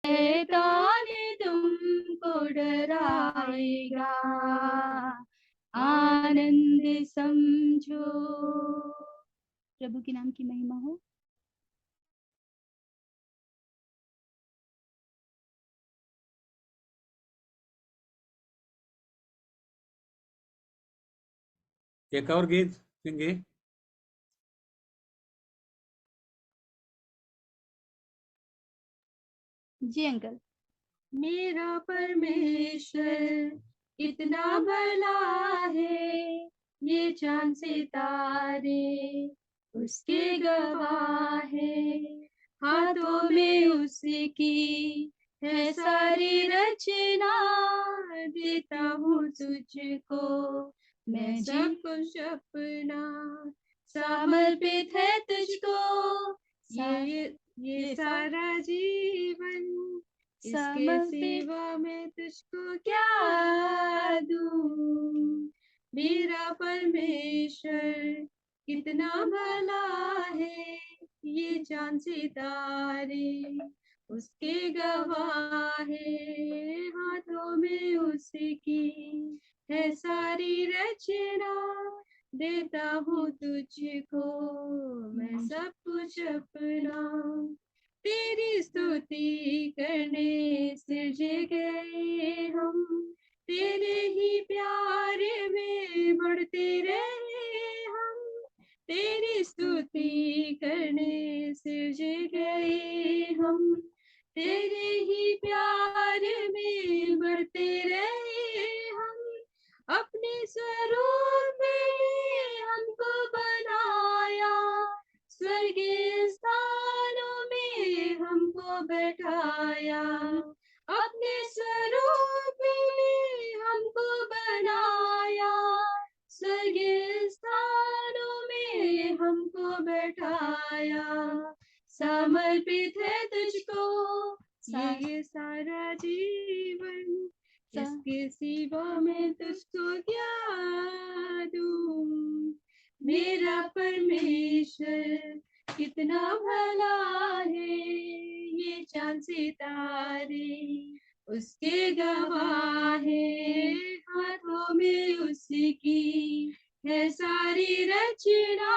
शैतान तुमको डराएगा, आनंद समझो। प्रभु के नाम की महिमा हो। एक और गीत सिंगे। जी अंकल। मेरा परमेश्वर कितना भला है, ये चांद सितारे उसके गवाह है। हाथों में उसकी है सारी रचना, देता हूँ तुझको मैं सब कुछ अपना, समर्पित है तुझको ये सारा जीवन, इसके सिवा मैं तुझको क्या दूं। मेरा परमेश्वर कितना भला है, ये चांद सितारे उसके गवाह है। हाथों में उसकी है सारी रचना, देता हूँ तुझको मैं सब कुछ अपना। तेरी स्तुति करने सिरजे गए हम, तेरे ही प्यार में बढ़ते रहे हम। तेरी स्तुति करने सिरजे गए हम, तेरे ही प्यार में बढ़ते रहे हम। अपने स्वरूप में हमको बनाया, स्वर्गीय स्थानों में हमको बैठाया। अपने स्वरूप में हमको बनाया, स्वर्गीय स्थानों में हमको बैठाया। समर्पित है तुझको ये सारा जीवन, इसके सिवा मैं तुझको क्या दूं। मेरा परमेश्वर कितना भला है, ये चांद सितारे उसके गवाह है। हाथों में उसकी है सारी रचना,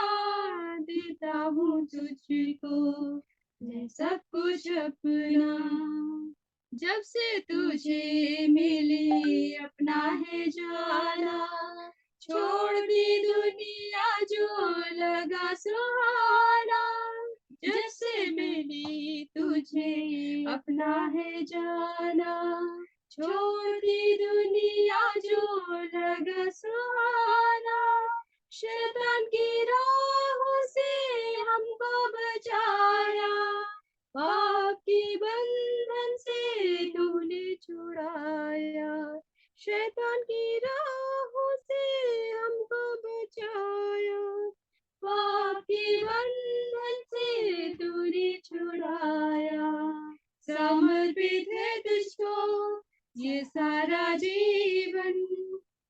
देता हूँ तुझको मैं सब कुछ अपना। जब से तुझे मिली अपना है जाना, छोड़ दी दुनिया जो लगा सुहाना। जब से मिली तुझे अपना है जाना, छोड़ दी दुनिया जो लगा सुहाना। शैतान की राहों से हमको बचाया, पाप की बंधन से तूने छुड़ाया। शैतान की राहों से हमको बचाया, पाप की बंधन से तूने छुड़ाया। समर्पित है तुझको ये सारा जीवन,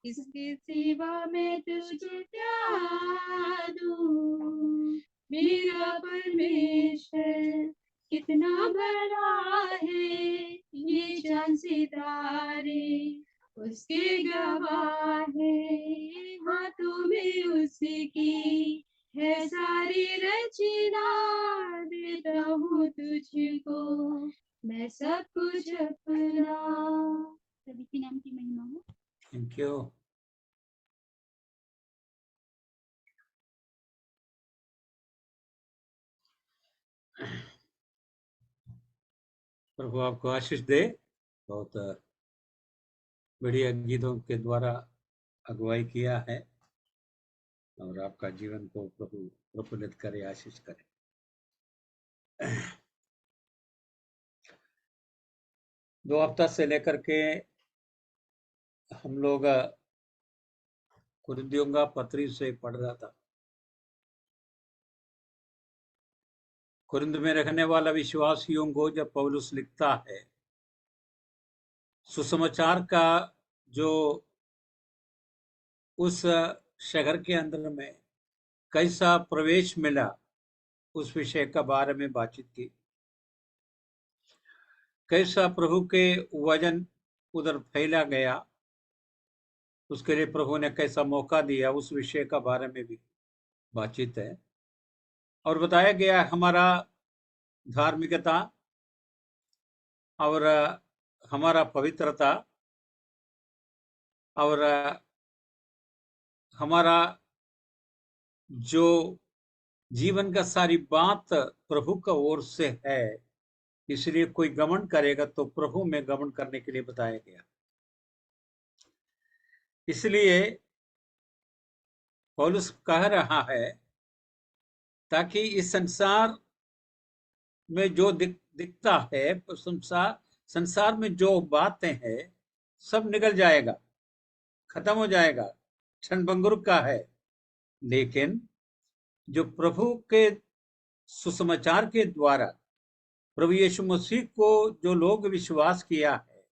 इसके सिवा मैं तुझको क्या दूं। मेरा परमेश्वर कितना बड़ा है, ये चांद सितारे उसके गवाह है। हाथों में उसकी है सारी रचना, देता हूँ तुझको मैं सब कुछ अपना। प्रभु के नाम की महिमा हो। Thank you. प्रभु आपको आशीष दे। बहुत बढ़िया गीतों के द्वारा अगुवाई किया है और आपका जीवन को प्रभु प्रफुल्लित करे, आशीष करे। 2 हफ्ता से लेकर के हम लोग कुरिन्थियों का पत्री से पढ़ रहा था। कुरिन्थ में रहने वाला विश्वासियों को जब पौलुस लिखता है, सुसमाचार का जो उस शहर के अंदर में कैसा प्रवेश मिला, उस विषय का बारे में बातचीत की। कैसा प्रभु के वचन उधर फैला गया, उसके लिए प्रभु ने कैसा मौका दिया, उस विषय का बारे में भी बातचीत है। और बताया गया हमारा धार्मिकता और हमारा पवित्रता और हमारा जो जीवन का सारी बात प्रभु का ओर से है, इसलिए कोई घमंड करेगा तो प्रभु में घमंड करने के लिए बताया गया। इसलिए पौलुस कह रहा है ताकि इस संसार में जो दिखता है, संसार में जो बातें हैं सब निकल जाएगा, खत्म हो जाएगा, क्षणभंगुर का है। लेकिन जो प्रभु के सुसमाचार के द्वारा प्रभु यीशु मसीह को जो लोग विश्वास किया है,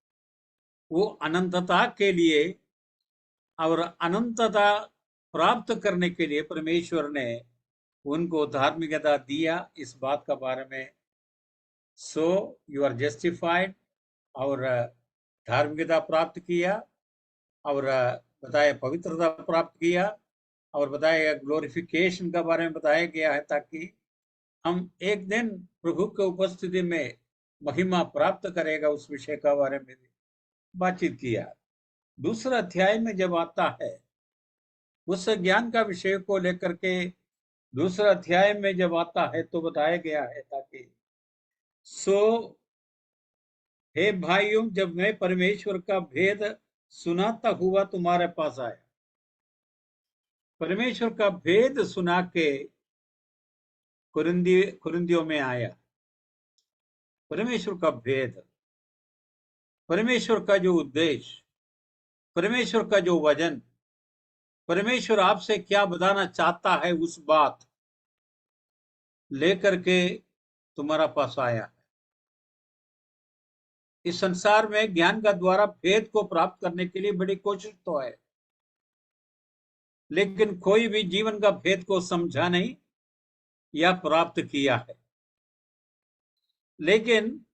वो अनंतता के लिए और अनंतता प्राप्त करने के लिए परमेश्वर ने उनको धार्मिकता दिया। इस बात का बारे में सो यू आर जस्टिफाइड, और धार्मिकता प्राप्त किया, और बताया पवित्रता प्राप्त किया, और बताया ग्लोरिफिकेशन का बारे में बताया गया है, ताकि हम एक दिन प्रभु के उपस्थिति में महिमा प्राप्त करेगा, उस विषय का बारे में भी बातचीत किया। दूसरा अध्याय में जब आता है, उस ज्ञान का विषय को लेकर के दूसरा अध्याय में जब आता है तो बताया गया है ताकि हे भाइयों, जब मैं परमेश्वर का भेद सुनाता हुआ तुम्हारे पास आया, परमेश्वर का भेद सुना के कुरिन्थियों में आया। परमेश्वर का भेद, परमेश्वर का जो उद्देश्य, परमेश्वर का जो वचन, परमेश्वर आपसे क्या बताना चाहता है, उस बात लेकर के तुम्हारा पास आया है। इस संसार में ज्ञान का द्वारा भेद को प्राप्त करने के लिए बड़ी कोशिश तो है, लेकिन कोई भी जीवन का भेद को समझा नहीं या प्राप्त किया है। लेकिन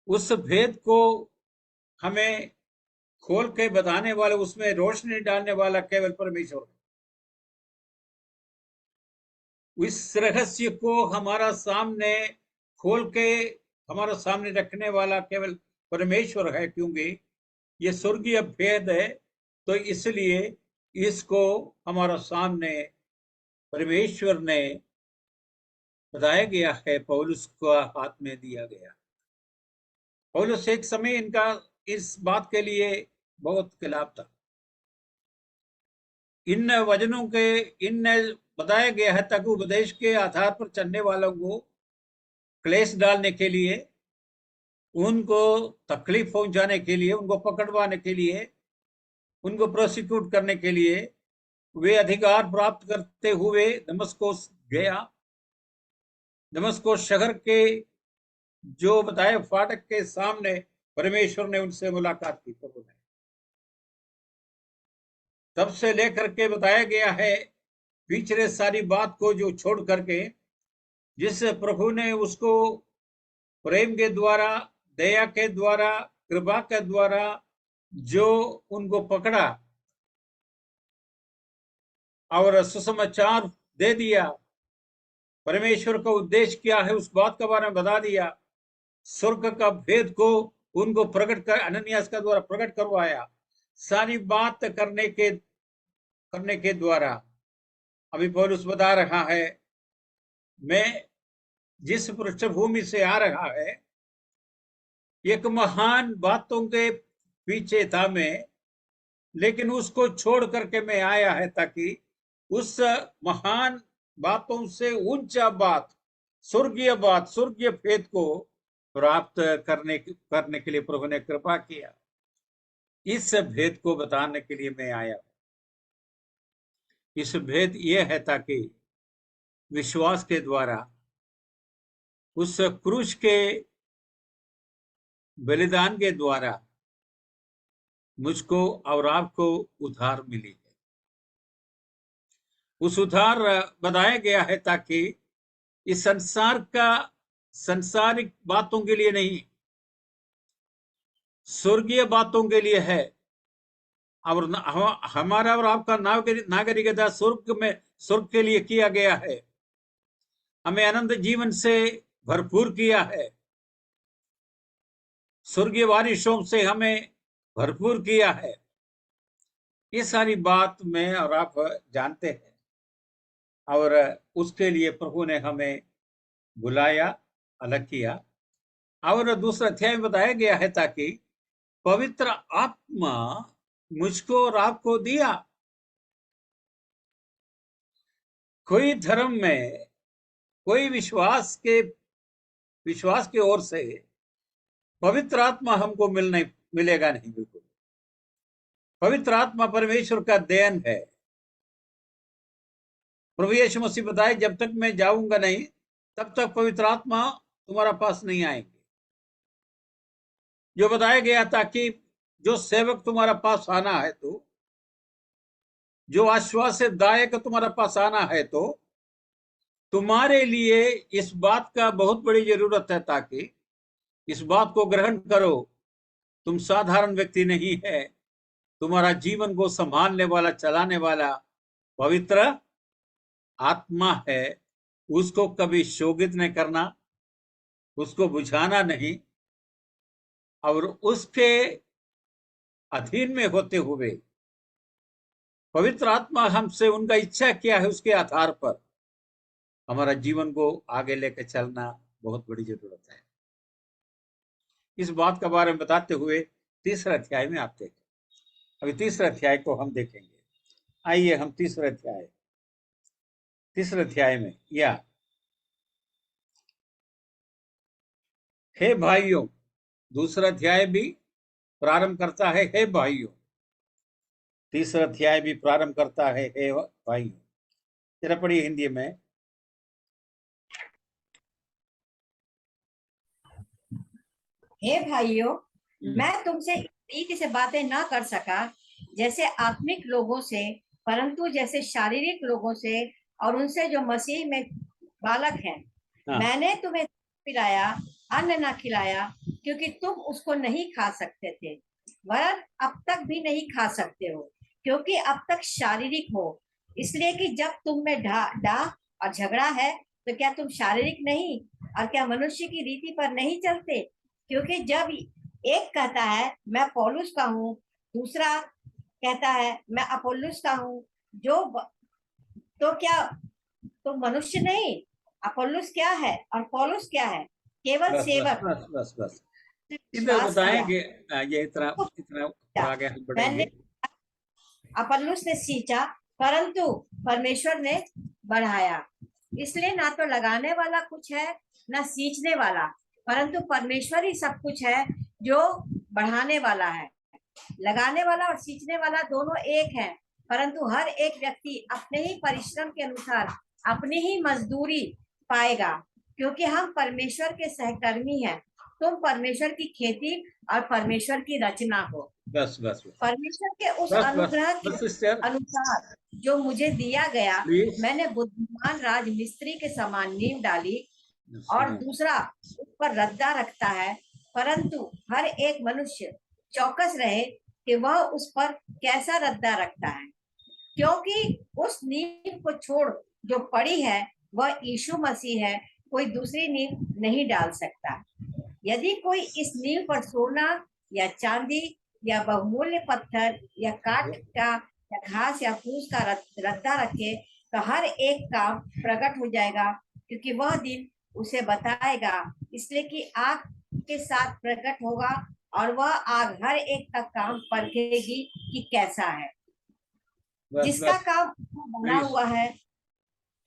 उस भेद को हमें खोल के बताने वाला, उसमें रोशनी डालने वाला केवल परमेश्वर है। इस रहस्य को हमारा सामने खोल के हमारा सामने रखने वाला केवल परमेश्वर है, क्योंकि ये स्वर्गीय भेद है। तो इसलिए इसको हमारा सामने परमेश्वर ने बताया गया है, पौलुस को हाथ में दिया गया। पौलुस एक समय इनका इस बात के लिए बहुत खिलाफ था। इन वचनों के इन बताया गया है ताकि उपदेश के आधार पर चलने वालों को क्लेश डालने के लिए, उनको तकलीफ पहुंचाने के लिए, उनको पकड़वाने के लिए, उनको प्रोसिक्यूट करने के लिए वे अधिकार प्राप्त करते हुए दमस्कुस गया। दमस्कुस शहर के जो बताए फाटक के सामने परमेश्वर ने उनसे मुलाकात की। प्रभु ने तब से लेकर के बताया गया है, पिछले सारी बात को जो छोड़ करके, जिस प्रभु ने उसको प्रेम के द्वारा, दया के द्वारा, कृपा के द्वारा जो उनको पकड़ा और सुसमाचार दे दिया, परमेश्वर का उद्देश्य क्या है उस बात के बारे में बता दिया, स्वर्ग का भेद को उनको प्रकट कर अननियास का द्वारा प्रकट करवाया। सारी बात करने के द्वारा अभी पौलुस बता रहा है, मैं जिस पृष्ठभूमि से आ रहा है, एक महान बातों के पीछे था मैं, लेकिन उसको छोड़ करके मैं आया है ताकि उस महान बातों से ऊंचा बात, स्वर्गीय बात, स्वर्गीय भेद को प्राप्त करने के लिए प्रभु ने कृपा किया। इस भेद को बताने के लिए मैं आया। इस भेद ये है ताकि विश्वास के द्वारा उस क्रूस के बलिदान के द्वारा मुझको और आपको उद्धार मिली है। उस उद्धार बताया गया है ताकि इस संसार का सांसारिक बातों के लिए नहीं, स्वर्गीय बातों के लिए है, और हमारा और आपका नागरिकता स्वर्ग के लिए किया गया है। हमें अनंत जीवन से भरपूर किया है, स्वर्गीय वारिसों से हमें भरपूर किया है। ये सारी बात मैं और आप जानते हैं, और उसके लिए प्रभु ने हमें बुलाया, अलग किया। और दूसरा अध्याय में बताया गया है ताकि पवित्र आत्मा मुझको और आपको दिया। कोई धर्म में, कोई विश्वास की ओर से पवित्र आत्मा हमको मिलेगा नहीं। बिल्कुल, पवित्र आत्मा परमेश्वर का देन है। प्रभु यीशु मसीह बताए, जब तक मैं जाऊंगा नहीं तब तक पवित्र आत्मा तुम्हारा पास नहीं आएंगे। जो बताया गया ताकि जो सेवक तुम्हारा पास आना है, तो जो आश्वासदायक तुम्हारा पास आना है, तो तुम्हारे लिए इस बात का बहुत बड़ी जरूरत है, ताकि इस बात को ग्रहण करो। तुम साधारण व्यक्ति नहीं है, तुम्हारा जीवन को संभालने वाला, चलाने वाला पवित्र आत्मा है। उसको कभी शोगित नहीं करना, उसको बुझाना नहीं, और उसके अधीन में होते हुए पवित्र आत्मा हमसे उनका इच्छा क्या है उसके आधार पर हमारा जीवन को आगे लेकर चलना बहुत बड़ी जरूरत है। इस बात के बारे में बताते हुए तीसरे अध्याय में आते हैं। अभी तीसरे अध्याय को हम देखेंगे। आइए हम तीसरे अध्याय में, या हे भाइयों, दूसरा अध्याय भी प्रारंभ करता है हे भाइयों, तीसरा अध्याय भी प्रारंभ करता है हे भाइयों। जरा पढ़िए हिंदी में। हे भाइयों, मैं तुमसे रीति से बातें ना कर सका जैसे आत्मिक लोगों से, परंतु जैसे शारीरिक लोगों से, और उनसे जो मसीह में बालक हैं। मैंने तुम्हें पिलाया, अन्न ना खिलाया, क्योंकि तुम उसको नहीं खा सकते थे, वरन अब तक भी नहीं खा सकते हो, क्योंकि अब तक शारीरिक हो। इसलिए कि जब तुम में डाह और झगड़ा है, तो क्या तुम शारीरिक नहीं और क्या मनुष्य की रीति पर नहीं चलते? क्योंकि जब एक कहता है मैं पौलुस का हूँ, दूसरा कहता है मैं अपोल्लुस का हूँ, तो क्या तो मनुष्य नहीं? अपोल्लुस क्या है और पौलुस क्या है? केवल सेवक। बस इधर बताएंगे। ये इतना आगे हम बढ़ेंगे। अपोल्लुस ने सींचा, परंतु परमेश्वर ने बढ़ाया। इसलिए ना तो लगाने वाला कुछ है, ना सींचने वाला, परंतु परमेश्वर ही सब कुछ है जो बढ़ाने वाला है। लगाने वाला और सींचने वाला दोनों एक है, परंतु हर एक व्यक्ति अपने ही परिश्रम के अनुसार अपनी ही मजदूरी पाएगा, क्योंकि हम परमेश्वर के सहकर्मी हैं। तुम परमेश्वर की खेती और परमेश्वर की रचना हो। बस परमेश्वर के उस अनुग्रह के अनुसार जो मुझे दिया गया, मैंने बुद्धिमान राजमिस्त्री के समान नींव डाली, और दूसरा उस पर रद्दा रखता है। परंतु हर एक मनुष्य चौकस रहे कि वह उस पर कैसा रद्दा रखता है, क्योंकि उस नींव को छोड़ जो पड़ी है वह यीशु मसीह है, कोई दूसरी नींव नहीं डाल सकता। यदि कोई इस नींव पर सोना या चांदी या बहुमूल्य पत्थर या काठ का या घास या फूस का रद्दा रखे, तो हर एक काम प्रकट हो जाएगा, क्योंकि वह दिन उसे बताएगा। इसलिए कि आग के साथ प्रकट होगा, और वह आग हर एक का काम परखेगी कि कैसा है। जिसका काम बना हुआ है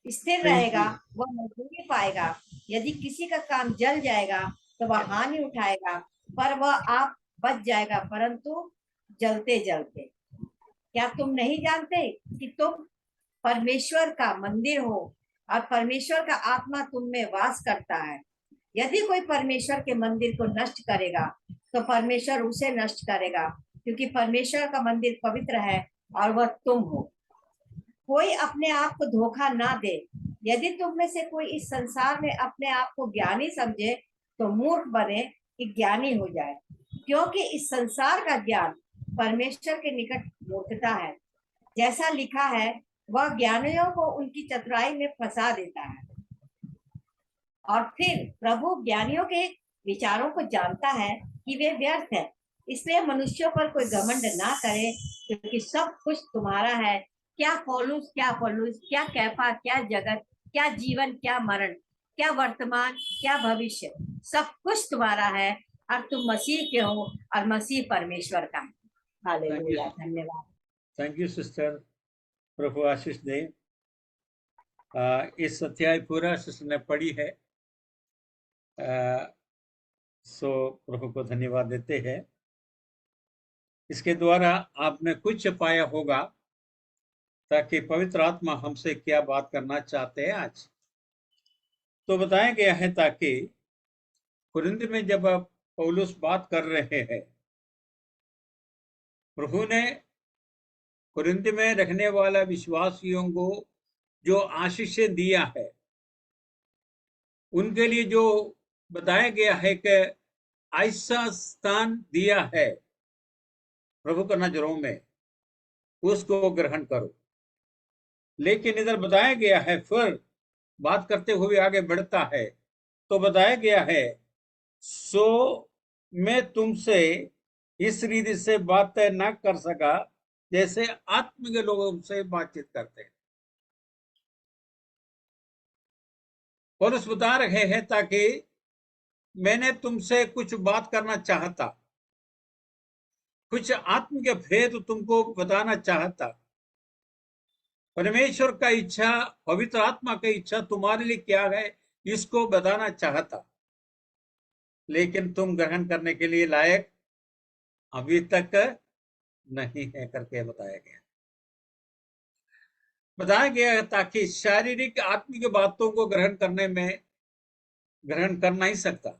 स्थिर रहेगा, वह मजदूरी पाएगा। यदि किसी का काम जल जाएगा तो वह हानि उठाएगा, पर वह आप बच जाएगा, परंतु जलते जलते। क्या तुम नहीं जानते कि तुम परमेश्वर का मंदिर हो और परमेश्वर का आत्मा तुम में वास करता है? यदि कोई परमेश्वर के मंदिर को नष्ट करेगा, तो परमेश्वर उसे नष्ट करेगा, क्योंकि परमेश्वर का मंदिर पवित्र है और वह तुम हो। कोई अपने आप को धोखा ना दे। यदि तुम में से कोई इस संसार में अपने आप को ज्ञानी समझे, तो मूर्ख बने कि ज्ञानी हो जाए, क्योंकि इस संसार का ज्ञान परमेश्वर के निकट मूर्खता है। जैसा लिखा है, वह ज्ञानियों को उनकी चतुराई में फंसा देता है। और फिर प्रभु ज्ञानियों के विचारों को जानता है कि वे व्यर्थ है। इसलिए मनुष्यों पर कोई घमंड ना करे, क्योंकि सब कुछ तुम्हारा है। क्या पौलुस, क्या कैफा, क्या जगत, क्या जीवन, क्या मरण, क्या वर्तमान, क्या भविष्य, सब कुछ तुम्हारा है और तुम मसीह के हो और मसीह परमेश्वर का है। हालेलुया, धन्यवाद। थैंक यू सिस्टर, प्रभु आशीष दे। इस अध्याय पूरा सिस्टर ने पढ़ी है, सो प्रभु को धन्यवाद देते हैं। इसके द्वारा आपने कुछ पाया होगा ताकि पवित्र आत्मा हमसे क्या बात करना चाहते हैं आज। तो बताया गया है ताकि कुरिन्थ में जब पौलुस बात कर रहे हैं, प्रभु ने कुरिन्थ में रखने वाला विश्वासियों को जो आशीष दिया है, उनके लिए जो बताया गया है कि ऐसा स्थान दिया है प्रभु की नजरों में, उसको ग्रहण करो। लेकिन इधर बताया गया है, फिर बात करते हुए आगे बढ़ता है तो बताया गया है, सो मैं तुमसे इस रीति से बात न कर सका जैसे आत्मिक लोगों से बातचीत करते हैं। पौलुस बता रहे हैं ताकि मैंने तुमसे कुछ बात करना चाहता, कुछ आत्मिक भेद तुमको बताना चाहता। परमेश्वर का इच्छा, पवित्र आत्मा की इच्छा तुम्हारे लिए क्या है, इसको बताना चाहता, लेकिन तुम ग्रहण करने के लिए लायक अभी तक नहीं है करके बताया गया ताकि शारीरिक आत्मिक बातों को ग्रहण कर नहीं सकता,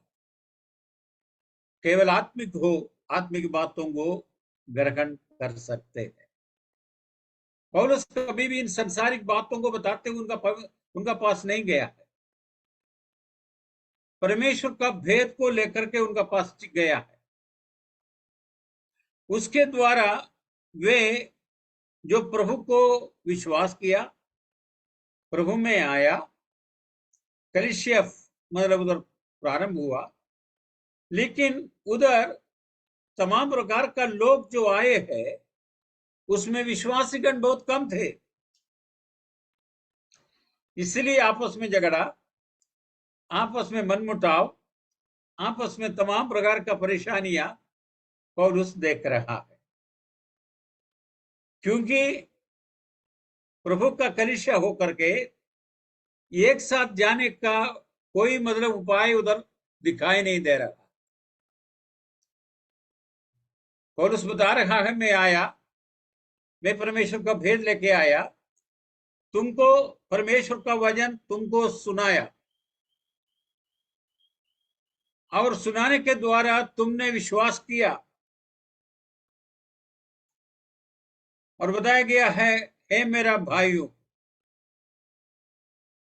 केवल आत्मिक बातों को ग्रहण कर सकते हैं। पौलुस कभी भी इन संसारिक बातों को बताते हुए उनका पास नहीं गया है। परमेश्वर का भेद को लेकर के उनका पास गया है। उसके द्वारा वे जो प्रभु को विश्वास किया, प्रभु में आया, कलीसिया मतलब उधर प्रारंभ हुआ, लेकिन उधर तमाम प्रकार का लोग जो आए हैं उसमें विश्वासीगण बहुत कम थे। इसलिए आपस में झगड़ा, आपस में मनमुटाव, आपस में तमाम प्रकार का परेशानियां पौलुस देख रहा है, क्योंकि प्रभु का कलीसिया होकर के एक साथ जाने का कोई मतलब उपाय उधर दिखाई नहीं दे रहा। पौलुस बता रहा है, मैं परमेश्वर का भेद लेके आया, तुमको परमेश्वर का वचन तुमको सुनाया, और सुनाने के द्वारा तुमने विश्वास किया। और बताया गया है, हे मेरा भाइयों,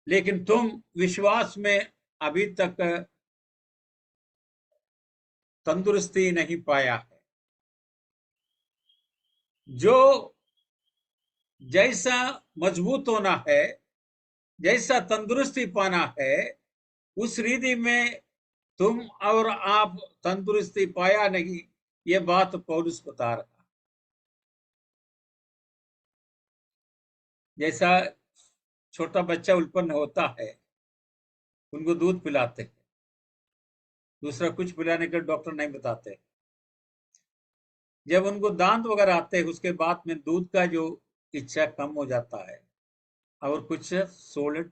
लेकिन तुम विश्वास में अभी तक तंदुरुस्ती नहीं पाया है। जो जैसा मजबूत होना है, जैसा तंदुरुस्ती पाना है, उस रीति में तुम और आप तंदुरुस्ती पाया नहीं, ये बात पौलुस बता रहा। जैसा छोटा बच्चा उत्पन्न होता है, उनको दूध पिलाते हैं, दूसरा कुछ पिलाने के डॉक्टर नहीं बताते। जब उनको दांत वगैरह आते हैं, उसके बाद में दूध का जो इच्छा कम हो जाता है और कुछ सोलिड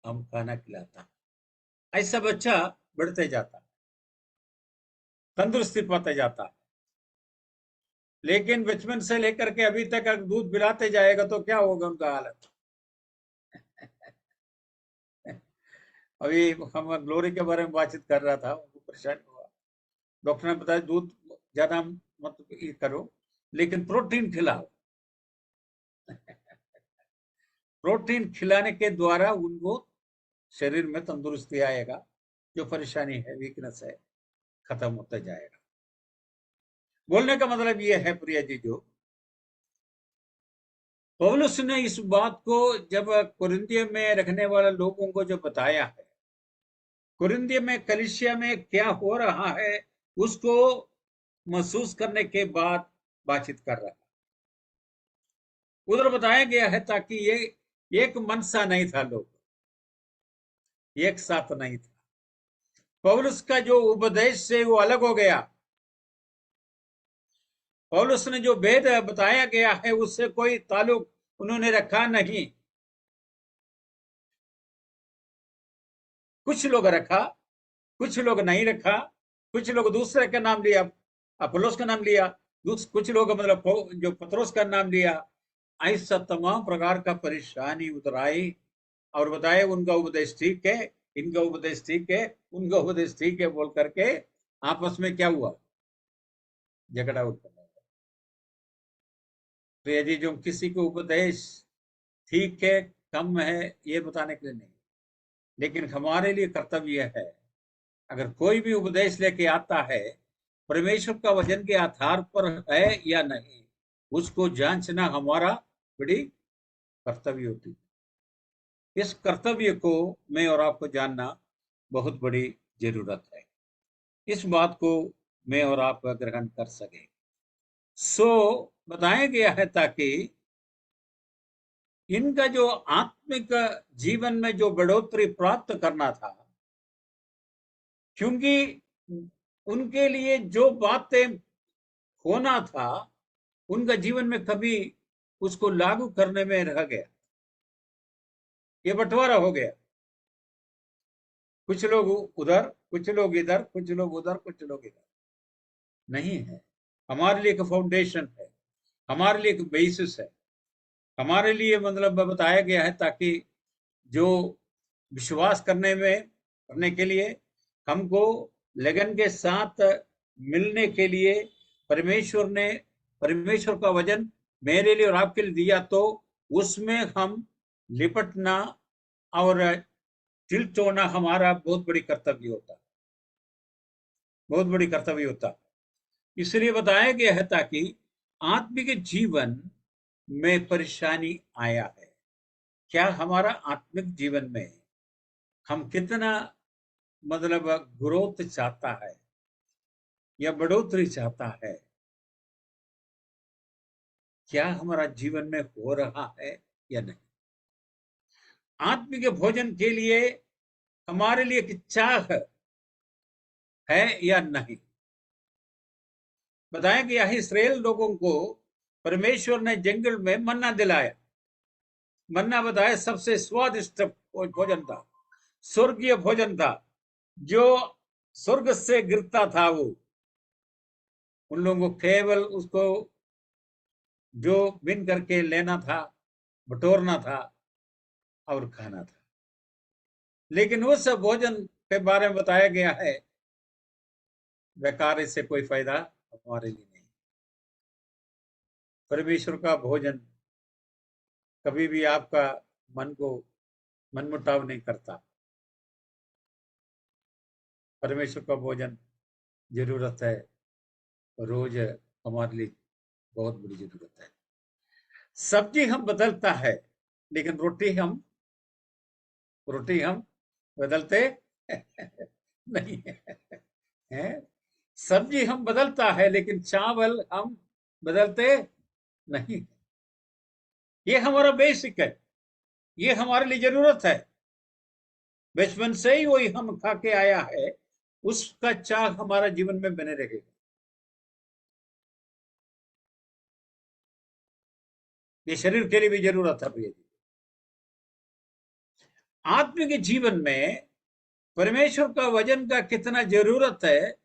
हम खाना खिलाता है। ऐसा बच्चा बढ़ते जाता है, तंदुरुस्ती पाते जाता है। लेकिन बचपन से लेकर के अभी तक अगर दूध पिलाते जाएगा तो क्या होगा उनका हालत। अभी हम ग्लोरी के बारे में बातचीत कर रहा था, उनको परेशानी हुआ, डॉक्टर ने बताया दूध ज्यादा मत करो, लेकिन प्रोटीन खिलाओ। प्रोटीन खिलाने के द्वारा उनको शरीर में तंदुरुस्ती आएगा, जो परेशानी है, वीकनेस है, खत्म होता जाएगा। बोलने का मतलब यह है प्रिय जी, जो पौलुस ने इस बात को जब कुरिन्थियों में रखने वाले लोगों को जो बताया है, कुरिन्थियों में कलीसिया में क्या हो रहा है उसको महसूस करने के बाद बातचीत कर रहा है। उधर बताया गया है ताकि ये एक मन सा नहीं था, लोग एक साथ नहीं था। पौलुस का जो उपदेश से वो अलग हो गया। पौलुस ने जो भेद बताया गया है उससे कोई ताल्लुक उन्होंने रखा नहीं। कुछ लोग रखा, कुछ लोग नहीं रखा, कुछ लोग दूसरे का नाम लिया, अपोलोस का नाम लिया, कुछ लोग मतलब जो पतरस का नाम लिया। ऐसा तमाम प्रकार का परेशानी उतर आई और बताए उनका उपदेश ठीक है, इनका उपदेश ठीक है, उनका उपदेश ठीक है बोल करके आपस में क्या हुआ, झगड़ा उत्पन्न हुआ। तो यदि जो किसी को उपदेश ठीक है कम है ये बताने के लिए नहीं, लेकिन हमारे लिए कर्तव्य है, अगर कोई भी उपदेश लेके आता है परमेश्वर का वचन के आधार पर है या नहीं, उसको जांचना हमारा बड़ी कर्तव्य होती है। इस कर्तव्य को मैं और आपको जानना बहुत बड़ी जरूरत है। इस बात को मैं और आप ग्रहण कर सके। बताया गया है ताकि इनका जो आत्मिक जीवन में जो बढ़ोतरी प्राप्त करना था, क्योंकि उनके लिए जो बातें होना था उनका जीवन में कभी उसको लागू करने में रह गया, ये बंटवारा हो गया। कुछ लोग उधर, कुछ लोग इधर, कुछ लोग उधर, कुछ लोग इधर नहीं है। हमारे लिए एक फाउंडेशन है, हमारे लिए एक बेसिस है, हमारे लिए मतलब बताया गया है ताकि जो विश्वास करने के लिए हमको लगन के साथ मिलने के लिए परमेश्वर का वचन मेरे लिए और आपके लिए दिया, तो उसमें हम लिपटना और चिलचोना हमारा बहुत बड़ी कर्तव्य होता, बहुत बड़ी कर्तव्य होता। इसलिए बताया गया है ताकि आत्मिक जीवन में परेशानी आया है। क्या हमारा आत्मिक जीवन में हम कितना मतलब ग्रोथ चाहता है या बढ़ोतरी चाहता है? क्या हमारा जीवन में हो रहा है या नहीं? आत्मिक भोजन के लिए हमारे लिए एक चाह है या नहीं? बताया गया है इस्राएल लोगों को परमेश्वर ने जंगल में मन्ना दिलाया। मन्ना बताया सबसे स्वादिष्ट भोजन था, स्वर्गीय भोजन था, जो स्वर्ग से गिरता था। वो उन लोगों को केवल उसको जो बिन करके लेना था, बटोरना था और खाना था। लेकिन उस भोजन के बारे में बताया गया है बेकार, इससे कोई फायदा हमारे लिए नहीं। परमेश्वर का भोजन कभी भी आपका मन को मनमुटाव नहीं करता। परमेश्वर का भोजन जरूरत है, रोज हमारे लिए बहुत बड़ी जरूरत है। सब्जी हम बदलता है लेकिन रोटी हम बदलते नहीं है। सब्जी हम बदलता है लेकिन चावल हम बदलते नहीं। ये हमारा बेसिक है, ये हमारे लिए जरूरत है। बचपन से ही वही हम खा के आया है, उसका चाह हमारा जीवन में बने रहेगा। ये शरीर के लिए भी जरूरत है भैया जी। आत्मिक जीवन में परमेश्वर का वचन का कितना जरूरत है,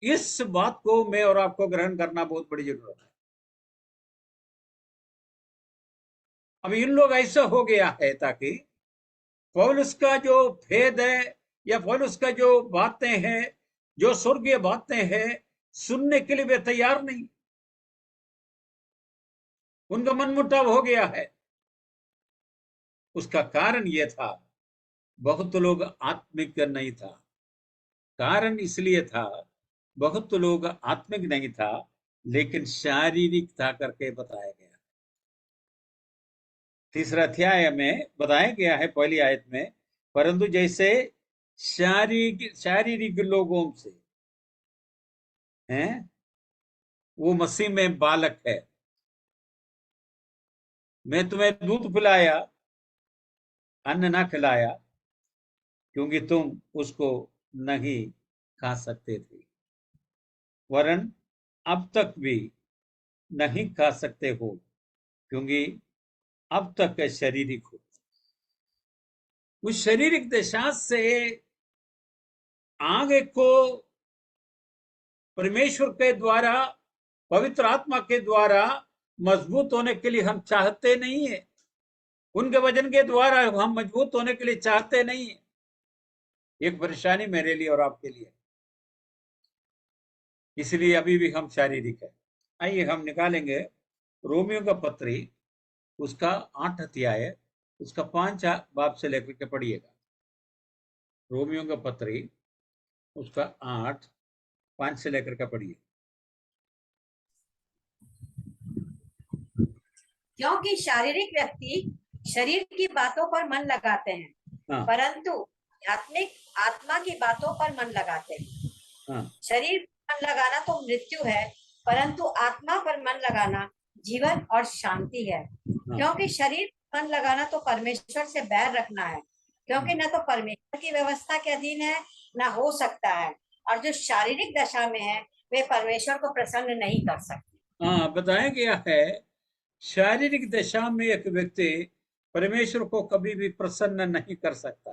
इस बात को मैं और आपको ग्रहण करना बहुत बड़ी जरूरत है। अब इन लोग ऐसा हो गया है ताकि पौलुस का जो भेद है या पौलुस का जो बातें हैं, जो स्वर्गीय बातें हैं, सुनने के लिए वे तैयार नहीं। उनका मनमुटाव हो गया है। उसका कारण यह था बहुत लोग आत्मिक नहीं था। कारण इसलिए था बहुत लोग आत्मिक नहीं था, लेकिन शारीरिक था करके बताया गया। तीसरा अध्याय में बताया गया है पहली आयत में, परंतु जैसे शारीरिक लोगों से हैं, वो मसीह में बालक है। मैं तुम्हें दूध पिलाया, अन्न ना खिलाया, क्योंकि तुम उसको नहीं खा सकते थे, वरन अब तक भी नहीं खा सकते हो, क्योंकि अब तक शारीरिक हो। उस शारीरिक दशा से आगे को परमेश्वर के द्वारा, पवित्र आत्मा के द्वारा मजबूत होने के लिए हम चाहते नहीं है। उनके वचन के द्वारा हम मजबूत होने के लिए चाहते नहीं है। एक परेशानी मेरे लिए और आपके लिए, इसलिए अभी भी हम शारीरिक है। आइए हम निकालेंगे रोमियो का पत्री, उसका 8 अध्याय, उसका 5 बाब से लेकर के पढ़िएगा। रोमियो का पत्री, उसका 8, 5 से लेकर के पढ़िए। क्योंकि शारीरिक व्यक्ति शरीर की बातों पर मन लगाते हैं, हाँ। परंतु आत्मिक आत्मा की बातों पर मन लगाते हैं। हाँ। शरीर पर मन लगाना तो मृत्यु है, परंतु आत्मा पर मन लगाना जीवन और शांति है। हाँ। क्योंकि शरीर पर मन लगाना तो परमेश्वर से बैर रखना है, क्योंकि न तो परमेश्वर की व्यवस्था के अधीन है, न हो सकता है, और जो शारीरिक दशा में है वे परमेश्वर को प्रसन्न नहीं कर सकते। हाँ, बताया गया है शारीरिक दशा में एक व्यक्ति परमेश्वर को कभी भी प्रसन्न नहीं कर सकता।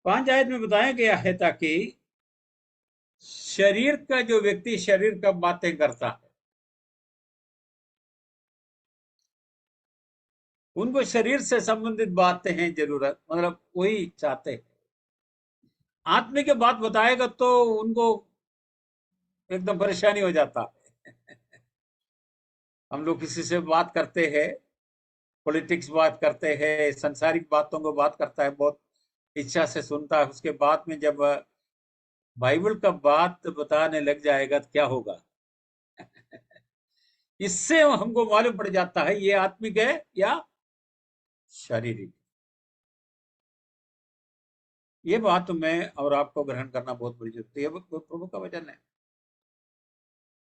5 आयत में बताया गया है ताकि शरीर का जो व्यक्ति शरीर का बातें करता है, उनको शरीर से संबंधित बातें हैं जरूरत, मतलब वही चाहते हैं। आत्मिक बात बताएगा तो उनको एकदम परेशानी हो जाता है। हम लोग किसी से बात करते हैं, पॉलिटिक्स बात करते हैं, संसारिक बातों को बात करता है, बहुत इच्छा से सुनता है, उसके बाद में जब बाइबल का बात बताने लग जाएगा तो क्या होगा? इससे हमको मालूम पड़ जाता है ये आत्मिक है या शारीरिक। ये बात में और आपको ग्रहण करना बहुत बड़ी जरूरत है। प्रभु का वचन है,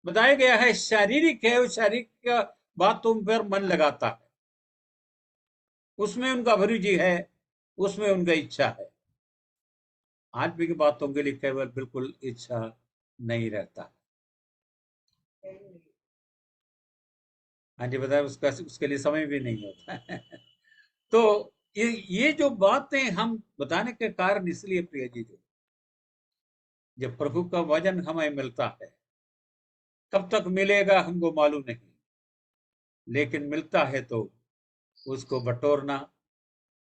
बताया गया है शारीरिक है, वो शारीरिक बातों पर मन लगाता है, उसमें उनका अभिरुचि है, उसमें उनका इच्छा है। आत्मिक बातों के लिए केवल बिल्कुल इच्छा नहीं रहता। हाँ जी, बताया उसके लिए समय भी नहीं होता। तो ये जो बातें हम बताने के कारण इसलिए प्रिय जी, जब प्रभु का वचन हमें मिलता है, कब तक मिलेगा हमको मालूम नहीं, लेकिन मिलता है तो उसको बटोरना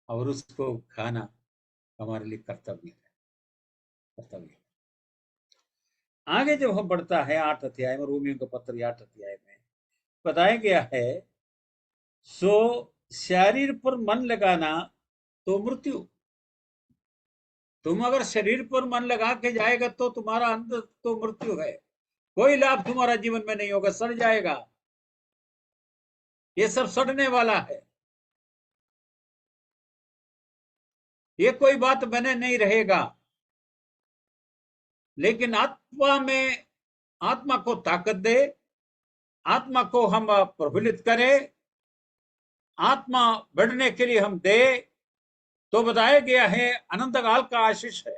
और उसको खाना हमारे लिए कर्तव्य है, कर्तव्य। आगे जब हम बढ़ता है 8 अध्याय में, रोमियो का पत्र 8 अध्याय में बताया गया है, सो शरीर पर मन लगाना तो मृत्यु। तुम अगर शरीर पर मन लगा के जाएगा तो तुम्हारा अंत तो मृत्यु है, कोई लाभ तुम्हारा जीवन में नहीं होगा, सड़ जाएगा, ये सब सड़ने वाला है, ये कोई बात बने नहीं रहेगा। लेकिन आत्मा में, आत्मा को ताकत दे, आत्मा को हम प्रफुल्लित करें, आत्मा बढ़ने के लिए हम दे, तो बताया गया है अनंत काल का आशीष है।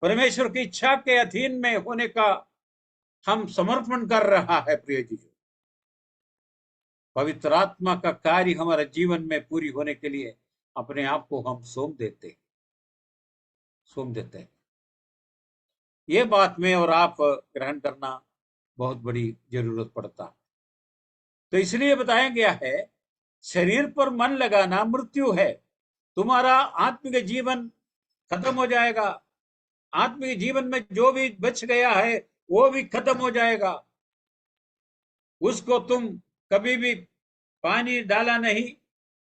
परमेश्वर की इच्छा के अधीन में होने का हम समर्पण कर रहा है। प्रिय जी, पवित्र आत्मा का कार्य हमारे जीवन में पूरी होने के लिए अपने आप को हम सौंप देते हैं। ये बात में और आप ग्रहण करना बहुत बड़ी जरूरत पड़ता है। तो इसलिए बताया गया है शरीर पर मन लगाना मृत्यु है, तुम्हारा आत्मिक जीवन खत्म हो जाएगा, आत्मिक जीवन में जो भी बच गया है वो भी खत्म हो जाएगा। उसको तुम कभी भी पानी डाला नहीं,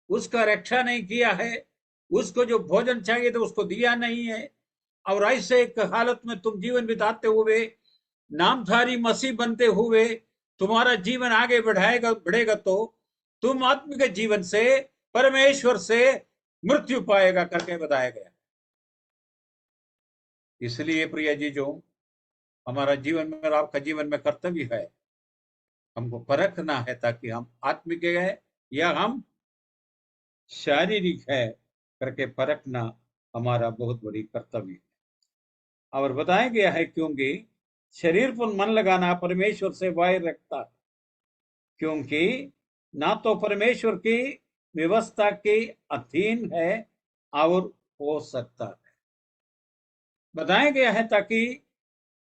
उसका रक्षा नहीं किया है, उसको जो भोजन चाहिए तो उसको दिया नहीं है, और ऐसे एक हालत में तुम जीवन बिताते हुए नामधारी मसीह बनते हुए तुम्हारा जीवन आगे बढ़ेगा तो तुम आत्मिक जीवन से, परमेश्वर से मृत्यु पाएगा करके बताया गया। इसलिए प्रिय जी, जो हमारा जीवन में और आपका जीवन में कर्तव्य है, हमको परखना है ताकि हम आत्मिक है या हम शारीरिक है करके परखना हमारा बहुत बड़ी कर्तव्य है। और बताया गया है क्योंकि शरीर पर मन लगाना परमेश्वर से वायर रखता है, क्योंकि ना तो परमेश्वर की व्यवस्था के अधीन है और हो सकता है। बताया गया है ताकि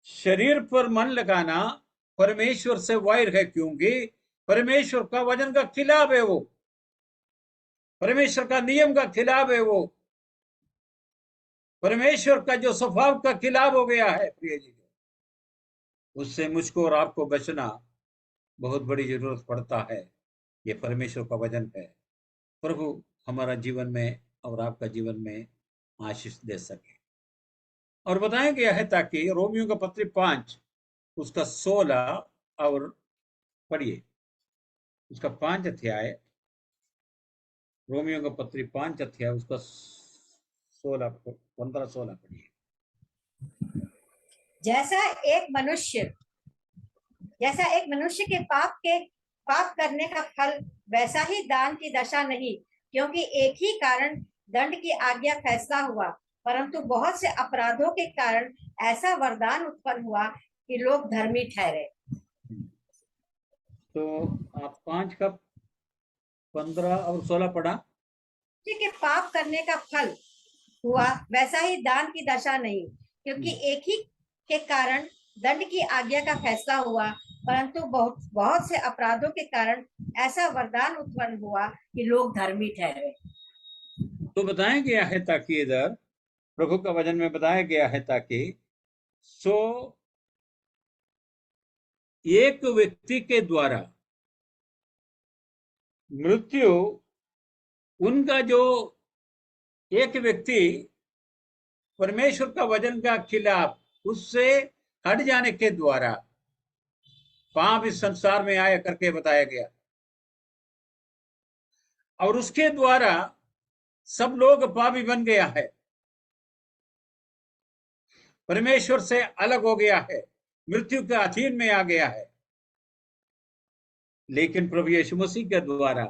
शरीर पर मन लगाना परमेश्वर से वायर है, क्योंकि परमेश्वर का वचन का खिलाफ है, वो परमेश्वर का नियम का खिलाफ है, वो परमेश्वर का जो स्वभाव का खिलाफ हो गया है। प्रिय जी, उससे मुझको और आपको बचना बहुत बड़ी जरूरत पड़ता है। ये परमेश्वर का वचन है। प्रभु हमारा जीवन में और आपका जीवन में आशीष दे सके। और बताया गया है ताकि रोमियो का पत्री 5 उसका 16 और पढ़िए, उसका 5 अध्याय, रोमियो का पत्री 5 अध्याय उसका 15-16 पढ़िए। जैसा एक मनुष्य के पाप करने का फल, वैसा ही दान की दशा नहीं, क्योंकि एक ही कारण दंड की आज्ञा फैसला हुआ, परंतु बहुत से अपराधों के कारण ऐसा वरदान उत्पन्न हुआ कि लोग धर्मी ठहरे। तो आप 5 का 15 और 16 पढ़ा। के पाप करने का फल हुआ, वैसा ही दान की दशा नहीं, क्योंकि एक ही के कारण दंड की आज्ञा का फैसला हुआ, परंतु बहुत से अपराधों के कारण ऐसा वरदान उत्पन्न हुआ कि लोग धर्मी ठहरे। तो बताया गया है ताकि इधर प्रभु का वचन में बताया गया है ताकि एक व्यक्ति के द्वारा मृत्यु, उनका जो एक व्यक्ति परमेश्वर का वचन का खिलाफ उससे हट जाने के द्वारा पाप इस संसार में आया करके बताया गया, और उसके द्वारा सब लोग पापी बन गया है, परमेश्वर से अलग हो गया है, मृत्यु के अधीन में आ गया है। लेकिन प्रभु यीशु मसीह के द्वारा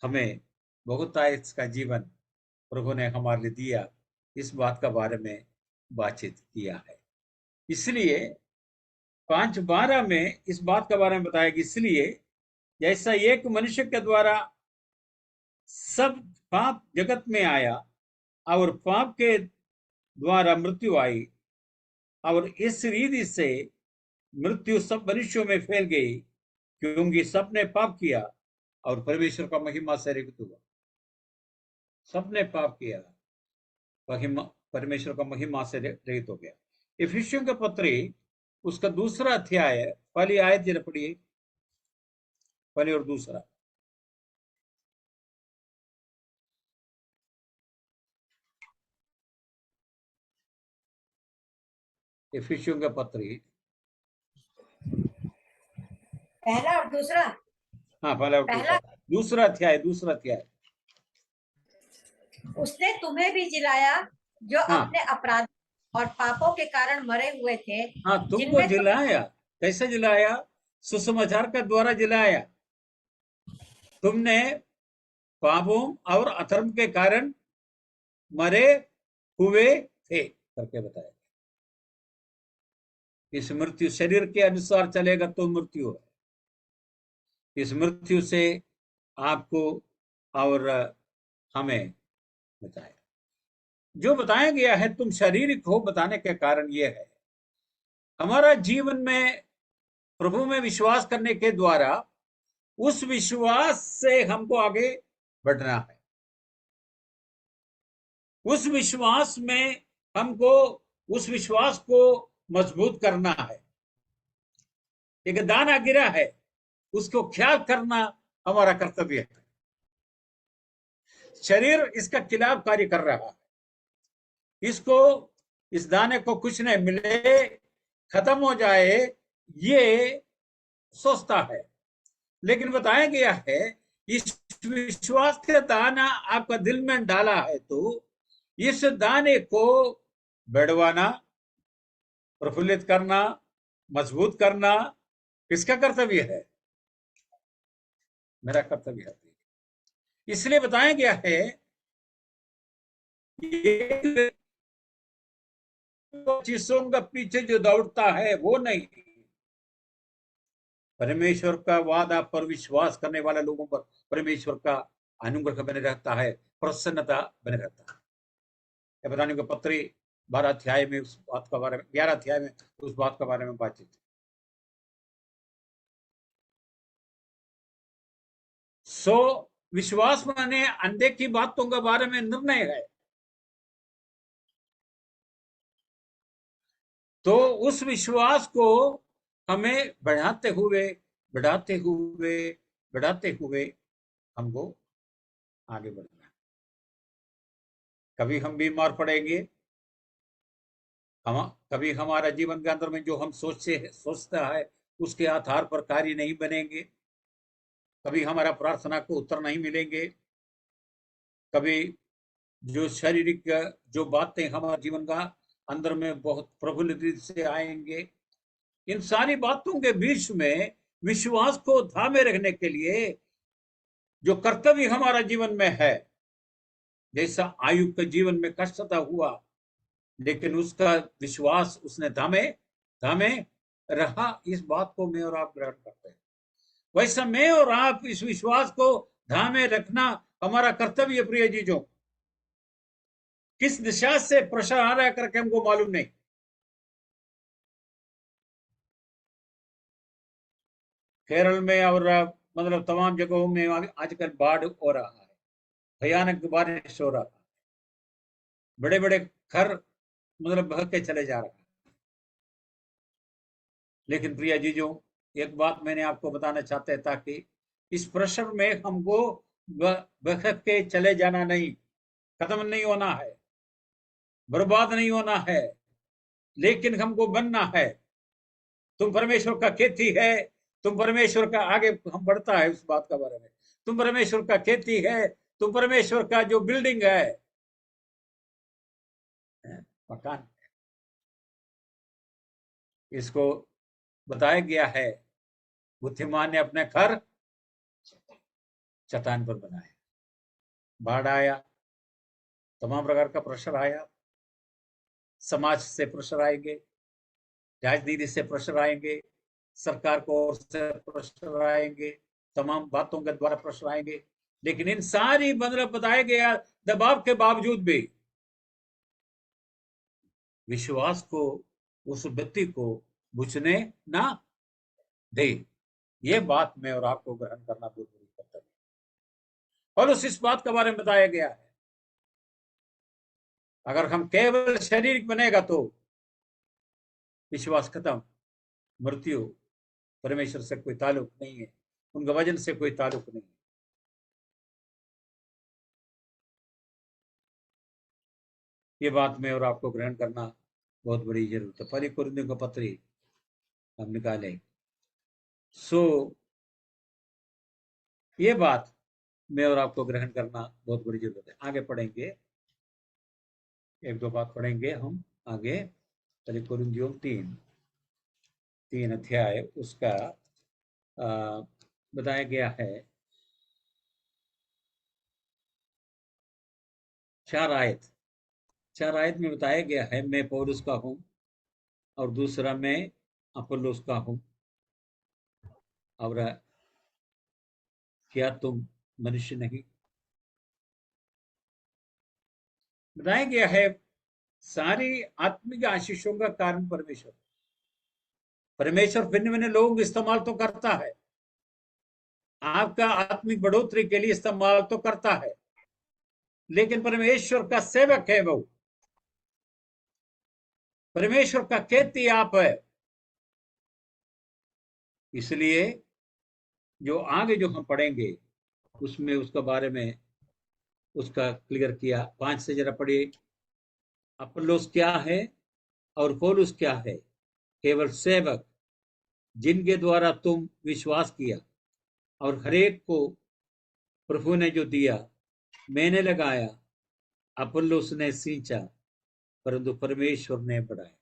हमें बहुत आयस का जीवन प्रभु ने हमारे लिए दिया, इस बात का बारे में बातचीत किया है। इसलिए 5:12 में इस बात के बारे में बताया कि इसलिए जैसा एक मनुष्य के द्वारा सब पाप जगत में आया और पाप के द्वारा मृत्यु आई, और इस रीति से मृत्यु सब मनुष्यों में फैल गई, क्योंकि सबने पाप किया और परमेश्वर का महिमा से रहित हुआ। सबने पाप किया, परमेश्वर का महिमा से रहित हो गया। इफिसियों के पत्री उसका 2 अध्याय, पहली आयत जरा पढ़िए, पहले और दूसरा। इफिसियों का पत्री पहला और दूसरा, हाँ पहला और दूसरा अध्याय। उसने तुम्हें भी जिलाया जो अपने अपराध और पापों के कारण मरे हुए थे। हाँ, तुमको जिलाया। कैसे जिलाया? सुसमाचार के द्वारा जिलाया। तुमने पापों और अधर्म के कारण मरे हुए थे करके बताया। इस मृत्यु शरीर के अनुसार चलेगा तो मृत्यु है। इस मृत्यु से आपको और हमें बताया, जो बताया गया है तुम शारीरिक हो, बताने के कारण यह है हमारा जीवन में प्रभु में विश्वास करने के द्वारा उस विश्वास से हमको आगे बढ़ना है। उस विश्वास में हमको उस विश्वास को मजबूत करना है। एक दाना गिरा है, उसको ख्याल करना हमारा कर्तव्य है। शरीर इसका खिलाफ कार्य कर रहा है, इसको इस दाने को कुछ नहीं मिले खत्म हो जाए, ये सोचता है। लेकिन बताया गया है इस विश्वास के दाना आपका दिल में डाला है तो इस दाने को बढ़वाना, प्रफुल्लित करना, मजबूत करना किसका कर्तव्य है? मेरा कर्तव्य है। इसलिए बताया गया है ये चीजों का पीछे जो दौड़ता है वो नहीं, परमेश्वर का वादा पर विश्वास करने वाले लोगों पर परमेश्वर का अनुग्रह बने रहता है, प्रसन्नता बने रहता है। इब्रानियों के पत्री 12 अध्याय में उस बात के बारे में, 11 अध्याय में उस बात के बारे में बातचीत। सो विश्वास माने अनदेखी बातों के बारे में निर्णय है। तो उस विश्वास को हमें बढ़ाते हुए बढ़ाते हुए बढ़ाते हुए हमको आगे बढ़ना है। कभी हम बीमार पड़ेंगे, कभी हमारा जीवन के अंदर में जो हम सोचता है उसके आधार पर कार्य नहीं बनेंगे, कभी हमारा प्रार्थना को उत्तर नहीं मिलेंगे, कभी जो शारीरिक जो बातें हमारे जीवन का अंदर में बहुत प्रफुल्लित से आएंगे। इन सारी बातों के बीच में विश्वास को थामे रखने के लिए जो कर्तव्य हमारा जीवन में है, जैसा आयुब के जीवन में कष्टता हुआ लेकिन उसका विश्वास उसने थामे रहा, इस बात को मैं और आप ग्रहण करते हैं। वैसा मैं और आप इस विश्वास को थामे रखना हमारा कर्तव्य। प्रिय जीजों, किस दिशा से प्रश्न आ रहा है करके हमको मालूम नहीं। केरल में और मतलब तमाम जगहों में आजकल बाढ़ हो रहा है, भयानक बारिश हो रहा है, बड़े बड़े घर मतलब बह के चले जा रहे हैं। लेकिन प्रिय जीजों, एक बात मैंने आपको बताना चाहते हैं ताकि इस प्रेशर में हमको बह के चले जाना नहीं, खत्म नहीं होना है, बर्बाद नहीं होना है, लेकिन हमको बनना है। तुम परमेश्वर का खेती है, तुम परमेश्वर का, आगे हम बढ़ता है उस बात का बारे में, तुम परमेश्वर का खेती है, तुम परमेश्वर का जो बिल्डिंग है, मकान, इसको बताया गया है बुद्धिमान ने अपने घर चट्टान पर बनाया। बाढ़ आया, तमाम प्रकार का प्रेशर आया, समाज से प्रेशर आएंगे, राजनीति से प्रेशर आएंगे, सरकार को ओर से प्रेशर आएंगे, तमाम बातों के द्वारा प्रेशर आएंगे। लेकिन इन सारी मतलब बताया गया दबाव के बावजूद भी विश्वास को उस व्यक्ति को बुझने ना दे। ये बात में और आपको ग्रहण करना बहुत बड़ी कर्तव्य है। और इस बात के बारे में बताया गया है अगर हम केवल शारीरिक बनेगा तो विश्वास खत्म, मृत्यु, परमेश्वर से कोई ताल्लुक नहीं है, उनका वजन से कोई ताल्लुक नहीं है। ये बात में और आपको ग्रहण करना बहुत बड़ी जरूरत है। पहली कुरिन्थियों का पत्री हम निकाले। सो ये बात में और आपको ग्रहण करना बहुत बड़ी जरूरत है। आगे पढ़ेंगे, एक दो बात पढ़ेंगे हम आगे। पहली कुरिन्थियों 3 अध्याय उसका बताया गया है 4 आयत में बताया गया है, मैं पौलुस का हूं और दूसरा मैं अपोलोस का हूं, और क्या तुम मनुष्य नहीं? बताया गया है सारी आत्मिक आशीषों का कारण परमेश्वर भिन्न भिन्न लोगों को इस्तेमाल तो करता है, आपका आत्मिक बढ़ोतरी के लिए इस्तेमाल तो करता है, लेकिन परमेश्वर का सेवक है वो, परमेश्वर का खेती आप है। इसलिए जो आगे जो हम पढ़ेंगे उसमें उसके बारे में उसका क्लियर किया। 5 से जरा पढ़िए। अपोलोस क्या है और पौलुस क्या है? केवल सेवक जिनके द्वारा तुम विश्वास किया, और हरेक को प्रभु ने जो दिया, मैंने लगाया, अपुल्लोस ने सींचा, परंतु परमेश्वर ने बढ़ाया।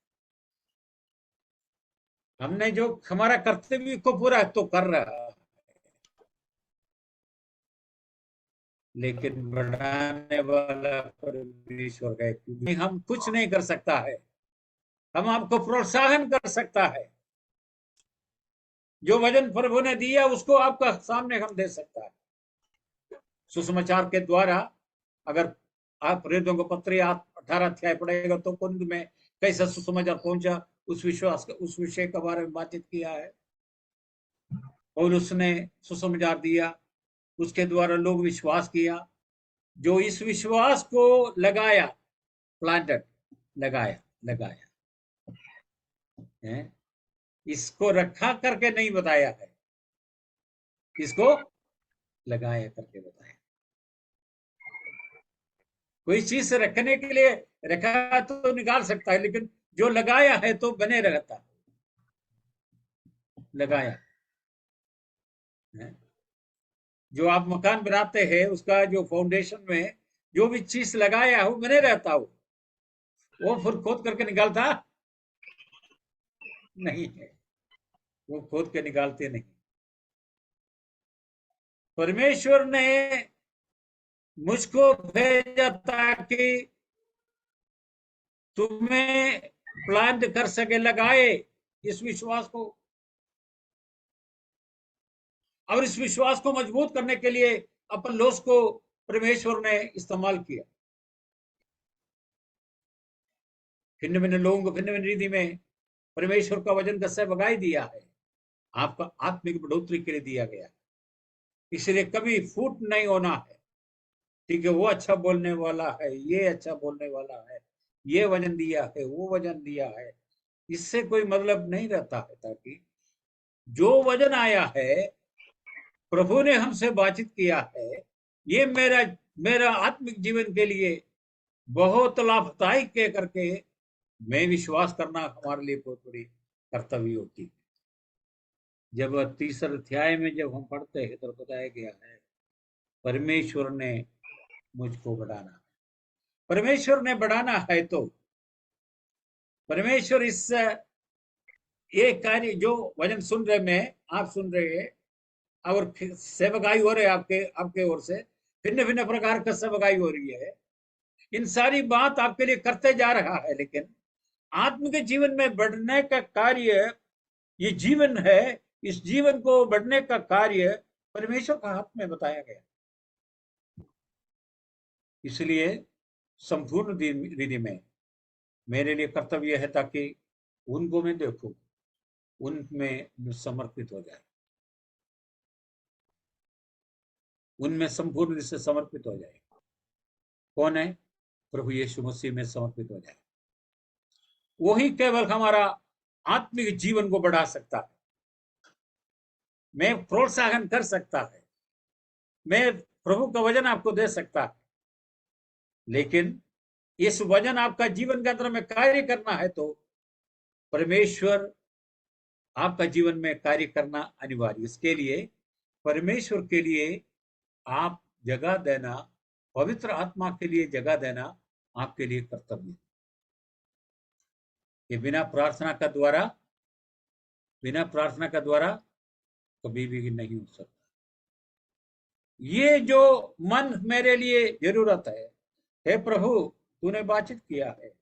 हमने जो हमारा कर्तव्य को पूरा तो कर रहा है, लेकिन बढ़ाने वाला परमेश्वर है, क्योंकि हम कुछ नहीं कर सकता है। हम आपको प्रोत्साहन कर सकता है, जो वजन प्रभु ने दिया उसको आपका सामने हम दे सकता है। सुसमाचार के द्वारा अगर आप प्रेरितों को पत्र 18 अध्याय पढ़ेगा तो कुंद में कैसा सुसमाचार पहुंचा, उस विषय के बारे में बातचीत किया है। पौलुस ने सुसमाचार दिया, उसके द्वारा लोग विश्वास किया, जो इस विश्वास को लगाया, प्लांटेड, लगाया है, इसको रखा करके नहीं बताया है, इसको लगाया करके बताया। कोई चीज रखने के लिए रखा तो निकाल सकता है, लेकिन जो लगाया है तो बने रहता है। लगाया है। जो आप मकान बनाते हैं, उसका जो फाउंडेशन में जो भी चीज लगाया है वो बने रहता हो, वो फिर खोद करके निकालता नहीं है, वो खोद के निकालते नहीं। परमेश्वर ने मुझको भेजा ताकि तुम्हें प्लांट कर सके, लगाए इस विश्वास को, और इस विश्वास को मजबूत करने के लिए अपोल्लोस को परमेश्वर ने इस्तेमाल किया। भिन्न भिन्न लोगों को भिन्न भिन्न रीति में परमेश्वर का वचन का सेवकाई दिया है, आपका आत्मिक बढ़ोतरी के लिए दिया गया। इसलिए कभी फूट नहीं होना है, ठीक है, वो अच्छा बोलने वाला है, ये अच्छा बोलने वाला है, ये वजन दिया है, वो वजन दिया है, इससे कोई मतलब नहीं रहता है। ताकि जो वजन आया है, प्रभु ने हमसे बातचीत किया है, ये मेरा आत्मिक जीवन के लिए बहुत लाभदायक के करके मैं विश्वास करना हमारे लिए बहुत बड़ी कर्तव्य होती है। जब तीसरे अध्याय में जब हम पढ़ते हैं तो बताया गया है, परमेश्वर ने मुझको बढ़ाना, परमेश्वर ने बढ़ाना है, तो परमेश्वर इस एक कार्य जो वचन सुन रहे, में आप सुन रहे हैं और सेवकाई हो रहे आपके ओर से, भिन्न भिन्न प्रकार का सेवकाई हो रही है, इन सारी बात आपके लिए करते जा रहा है। लेकिन आत्मिक जीवन में बढ़ने का कार्य, ये जीवन है, इस जीवन को बढ़ने का कार्य परमेश्वर का हाथ में बताया गया। इसलिए संपूर्ण विधि में मेरे लिए कर्तव्य है ताकि उनको मैं देखूं, उनमें समर्पित हो जाए, उनमें संपूर्ण से समर्पित हो जाए। कौन है? प्रभु यीशु मसीह में समर्पित हो जाए। वही केवल हमारा आत्मिक जीवन को बढ़ा सकता है। मैं प्रोत्साहन कर सकता है, मैं प्रभु का वचन आपको दे सकता है, लेकिन इस वचन आपका जीवन के अंदर में कार्य करना है तो परमेश्वर आपका जीवन में कार्य करना अनिवार्य। इसके लिए परमेश्वर के लिए आप जगह देना, पवित्र आत्मा के लिए जगह देना आपके लिए कर्तव्य है। ये बिना प्रार्थना का द्वारा कभी भी नहीं हो सकता। ये जो मन मेरे लिए जरूरत है, हे प्रभु तूने बातचीत किया है,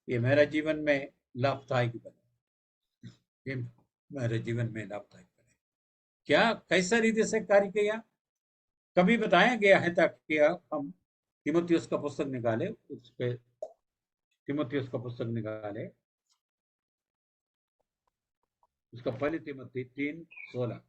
ये मेरा जीवन में लाभदायक बने, ये मेरे जीवन में लाभदायक बने। क्या कैसा रीति से कार्य किया कभी बताया गया है, ताकि हम तीमुथियुस का पुस्तक निकाले, उस पे तीमुथियुस का पुस्तक निकाले, उसका पहले तीमुथी 3:16।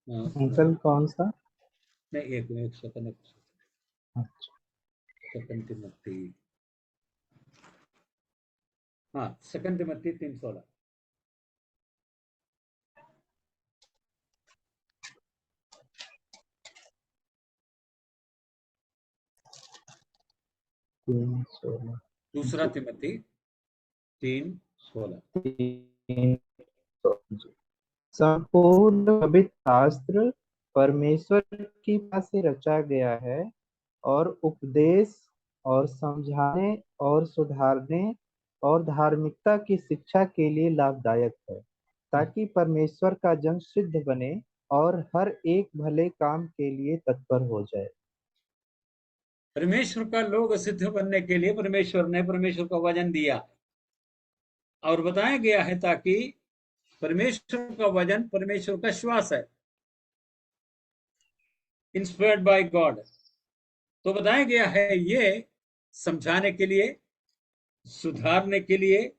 अंकल कौन सा? नहीं, एक सेकंड। अच्छा। सेकंड तिमोथी, हाँ सेकंड तिमोथी 3:16। दूसरा तिमोथी 3:16। संपूर्ण पवित्र शास्त्र परमेश्वर की बात से रचा गया है और उपदेश और समझाने और सुधारने और धार्मिकता की शिक्षा के लिए लाभदायक है, ताकि परमेश्वर का जन सिद्ध बने और हर एक भले काम के लिए तत्पर हो जाए। परमेश्वर का लोग सिद्ध बनने के लिए परमेश्वर ने परमेश्वर का वचन दिया और बताया गया है, ताकि परमेश्वर का वचन परमेश्वर का श्वास है, इंस्पायर्ड बाय गॉड। तो बताया गया है ये समझाने के लिए, सुधारने के लिए,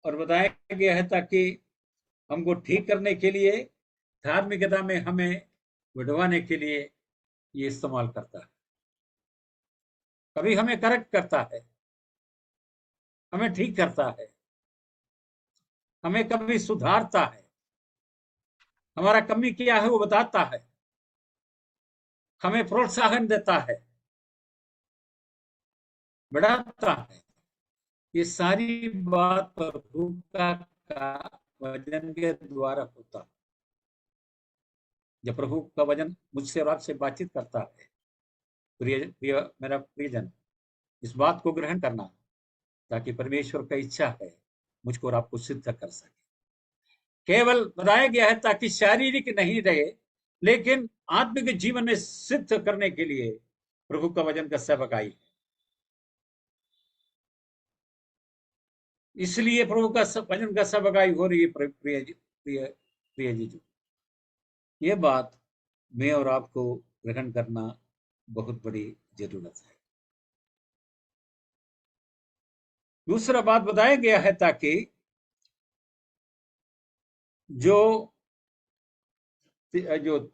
और बताया गया है ताकि हमको ठीक करने के लिए, धार्मिकता में हमें बढ़वाने के लिए ये इस्तेमाल करता है। कभी हमें करेक्ट करता है, हमें ठीक करता है, हमें कभी सुधारता है, हमारा कमी क्या है वो बताता है, हमें प्रोत्साहन देता है, बढ़ाता है। ये सारी बात प्रभु का वचन के द्वारा होता है। जब प्रभु का वचन मुझसे और आपसे बातचीत करता है, मेरा प्रियजन, इस बात को ग्रहण करना, ताकि परमेश्वर का इच्छा है मुझको और आपको सिद्ध कर सके। केवल बताया गया है ताकि शारीरिक नहीं रहे, लेकिन आत्मिक जीवन में सिद्ध करने के लिए प्रभु का वचन का सेवकाई है। इसलिए प्रभु का वचन का सेवकाई हो रही है। प्रिय जी, ये बात मैं और आपको ग्रहण करना बहुत बड़ी जरूरत है। दूसरा बात बताया गया है ताकि जो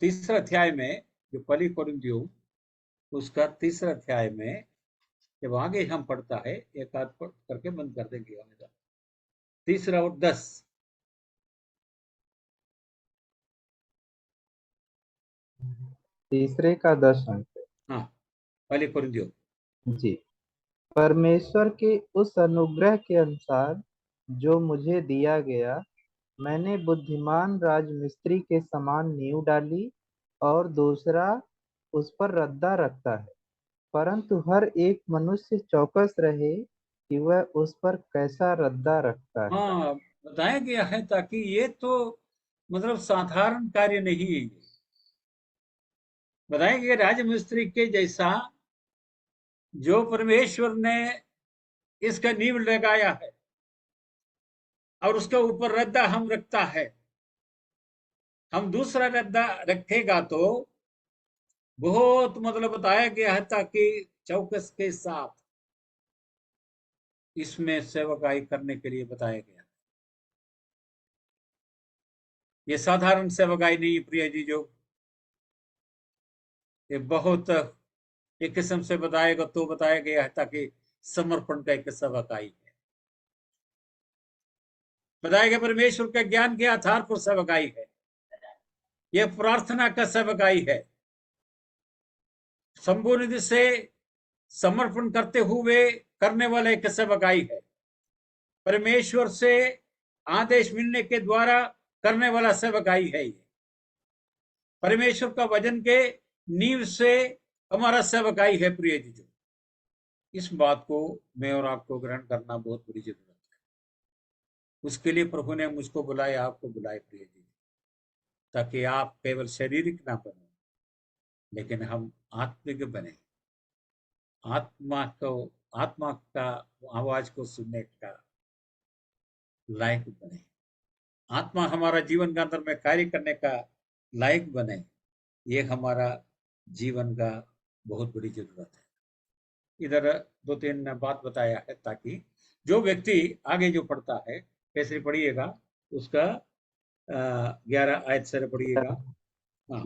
तीसरा अध्याय में, जो पहली कोरिन्थियों उसका तीसरा अध्याय में जब आगे हम पढ़ता है, एक आध पढ़ करके बंद कर देंगे हमेशा, 3 और 10। तीसरे का 10 अंक। हाँ, पहली कोरिन्थियों। जी। परमेश्वर के उस अनुग्रह के अनुसार जो मुझे दिया गया, मैंने बुद्धिमान राजमिस्त्री के समान नींव डाली और दूसरा उस पर रद्दा रखता है, परंतु हर एक मनुष्य चौकस रहे कि वह उस पर कैसा रद्दा रखता है। हाँ, बताया गया है ताकि ये तो मतलब साधारण कार्य नहीं है। बताया गया राजमिस्त्री के जैसा जो परमेश्वर ने इसका नींव लगाया है और उसके ऊपर रद्दा हम रखता है, हम दूसरा रद्दा रखेगा तो बहुत मतलब बताया गया है ताकि चौकस के साथ इसमें सेवकाई करने के लिए बताया गया। ये साधारण सेवकाई नहीं प्रिय जी, जो ये बहुत एक किस्म से बताएगा तो बताया गया है ताकि समर्पण का एक सेवकाई है। बताया गया परमेश्वर के ज्ञान के आधार पर सेवकाई है, यह प्रार्थना का सेवकाई है, संपूर्ण से समर्पण करते हुए करने वाला एक सेवकाई है, परमेश्वर से आदेश मिलने के द्वारा करने वाला सेवकाई है। ये परमेश्वर का वचन के नींव से हमारा सेवकाई है। प्रिय जी, इस बात को मैं और आपको ग्रहण करना बहुत बड़ी जरूरत है। उसके लिए प्रभु ने मुझको बुलाया, आपको बुलाए प्रिय जी, ताकि आप केवल शारीरिक ना बने, लेकिन हम आत्मिक बने, आत्मा का आवाज को सुनने का लायक बने, आत्मा हमारा जीवन के अंदर में कार्य करने का लायक बने। ये हमारा जीवन का बहुत बड़ी जरूरत है। इधर 2-3 बात बताया है ताकि जो व्यक्ति आगे जो पढ़ता है, कैसे पढ़िएगा उसका 11 आयत से पढ़िएगा। हाँ,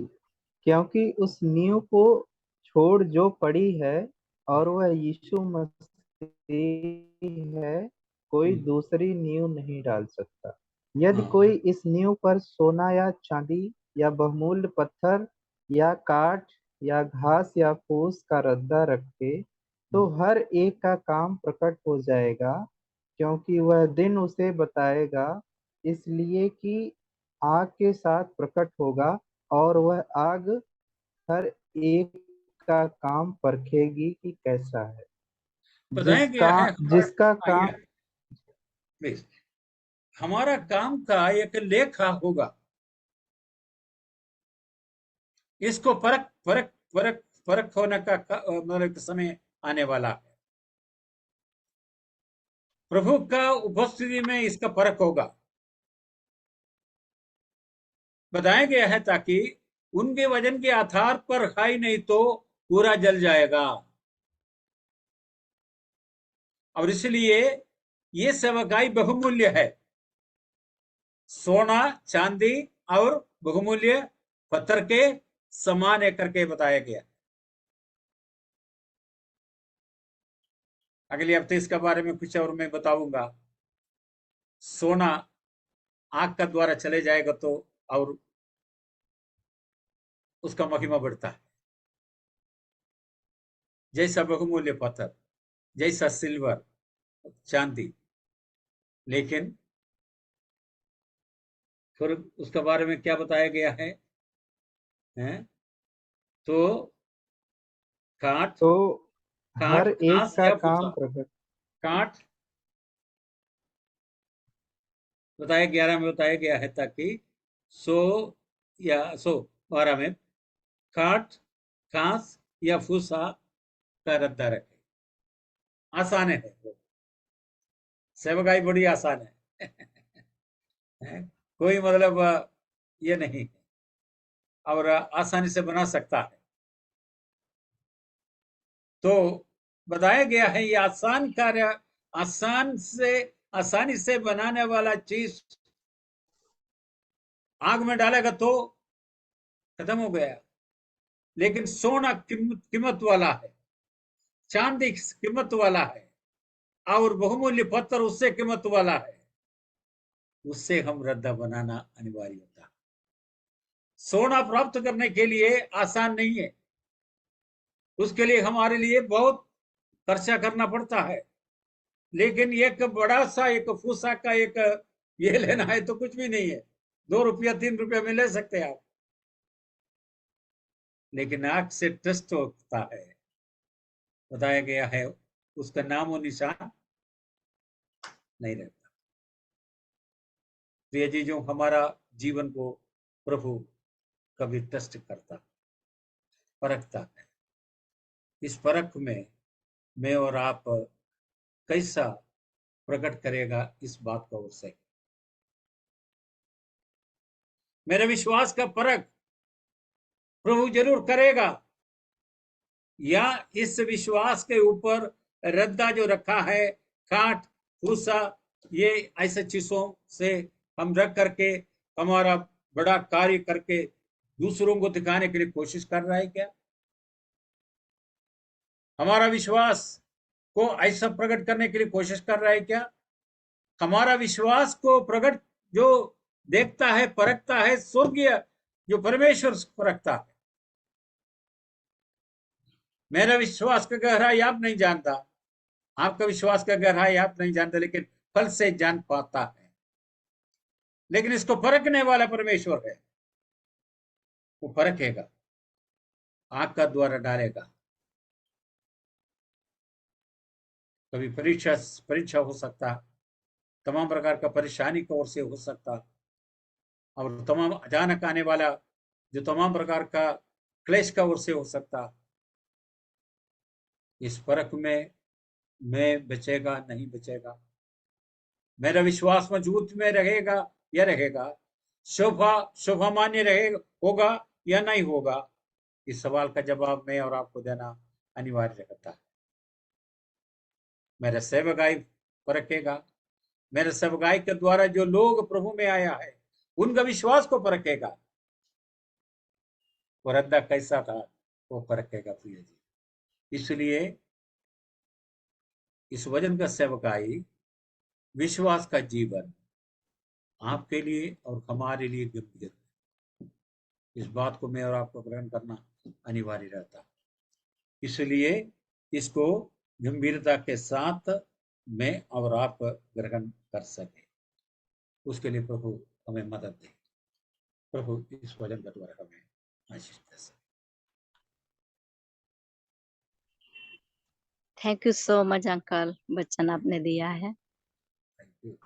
क्योंकि उस नींव को छोड़ जो पड़ी है और वह यीशु मसीह है, कोई दूसरी नींव नहीं डाल सकता। यदि हाँ। कोई इस नींव पर सोना या चांदी या बहुमूल्य पत्थर या काठ या घास या फूस का रद्दा रखे, तो हर एक का काम प्रकट हो जाएगा, क्योंकि वह दिन उसे बताएगा, इसलिए कि आग के साथ प्रकट होगा, और वह आग हर एक का काम परखेगी कि कैसा है। बताया गया है हमारा जिसका काम प्लीज, हमारा काम का एक लेखा होगा। इसको परख परख परख परख होने का मतलब समय आने वाला है। प्रभु का उपस्थिति में इसका परख होगा। बताया गया है ताकि उनके वजन के आधार पर खाई नहीं तो पूरा जल जाएगा। और इसलिए ये सेवकाई बहुमूल्य है। सोना चांदी और बहुमूल्य पत्थर के समान है करके बताया गया। अगले हफ्ते इसके बारे में कुछ और मैं बताऊंगा। सोना आग का द्वारा चले जाएगा तो और उसका महिमा बढ़ता है। जैसा बहुमूल्य पत्थर, जैसा सिल्वर चांदी, लेकिन फिर उसके बारे में क्या बताया गया है, हैं? तो काठ तो हर काठ एक घास का या काम भूसा। प्रकट काठ बताया 11 में बताया गया है ताकि 100 या 112 में काठ घास या फूसा का रद्दा रखे। आसान है वो, सेवकाई बड़ी आसान है। कोई मतलब ये नहीं है, और आसानी से बना सकता है। तो बताया गया है ये आसान कार्य, आसानी से बनाने वाला चीज आग में डालेगा तो खत्म हो गया। लेकिन सोना कीमत वाला है, चांदी कीमत वाला है, और बहुमूल्य पत्थर उससे कीमत वाला है। उससे हम रद्दा बनाना अनिवार्य होता है। सोना प्राप्त करने के लिए आसान नहीं है। उसके लिए हमारे लिए बहुत खर्चा करना पड़ता है। लेकिन एक बड़ा सा एक फूसा का एक ये लेना है तो कुछ भी नहीं है। 2 रुपया 3 रुपया में ले सकते हैं आप। लेकिन आंख से टेस्ट होता है। बताया गया है उसका नाम और निशान नहीं रहता। प्रिय जी, जो हमारा जीवन को प्रभु कभी टेस्ट करता, परखता है। इस परख में मैं और आप कैसा प्रकट करेगा, इस बात को उससे मेरे विश्वास का परख प्रभु जरूर करेगा, या इस विश्वास के ऊपर रद्दा जो रखा है, काठ भूसा, ये ऐसे चीजों से हम रख करके हमारा बड़ा कार्य करके दूसरों को दिखाने के लिए कोशिश कर रहा है क्या? हमारा विश्वास को ऐसा प्रकट करने के लिए कोशिश कर रहा है क्या? हमारा विश्वास को प्रकट जो देखता है, परखता है, स्वर्गीय जो परमेश्वर परखता है। मेरा विश्वास का गहराई आप नहीं जानता, आपका विश्वास का गहराई आप नहीं जानते, लेकिन फल से जान पाता है। लेकिन इसको परखने वाला परमेश्वर है, वो परखेगा, आग का द्वारा डालेगा। कभी परीक्षा परीक्षा हो सकता, तमाम प्रकार का परेशानी की ओर से हो सकता, और तमाम अचानक आने वाला जो तमाम प्रकार का क्लेश का ओर से हो सकता। इस परख में मैं बचेगा नहीं बचेगा, मेरा विश्वास मजबूत में रहेगा या रहेगा, शोभा मान्य रहेगा होगा या नहीं होगा, इस सवाल का जवाब मैं और आपको देना अनिवार्य रहता है। मेरा सेवकाई परखेगा, मेरे सेवकाई के द्वारा जो लोग प्रभु में आया है उनका विश्वास को परखेगा। वो रद्दा कैसा था वो परखेगा प्रिय जी। इसलिए इस वचन का सेवकाई, विश्वास का जीवन आपके लिए और हमारे लिए गंभीर है। इस बात को मैं और आपको ग्रहण करना अनिवार्य रहता, इसलिए इसको गंभीरता के साथ मैं और आप ग्रहण कर सके, उसके लिए प्रभु हमें मदद दे। प्रभु इस वचन के द्वारा हमें आशीष दे सके। Thank you so much uncle, वचन आपने दिया है। Thank you.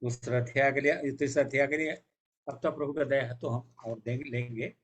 दूसरा अध्याय के लिए, तीसरा अध्याय के लिए अब तो प्रभु का दया है तो हम और लेंगे।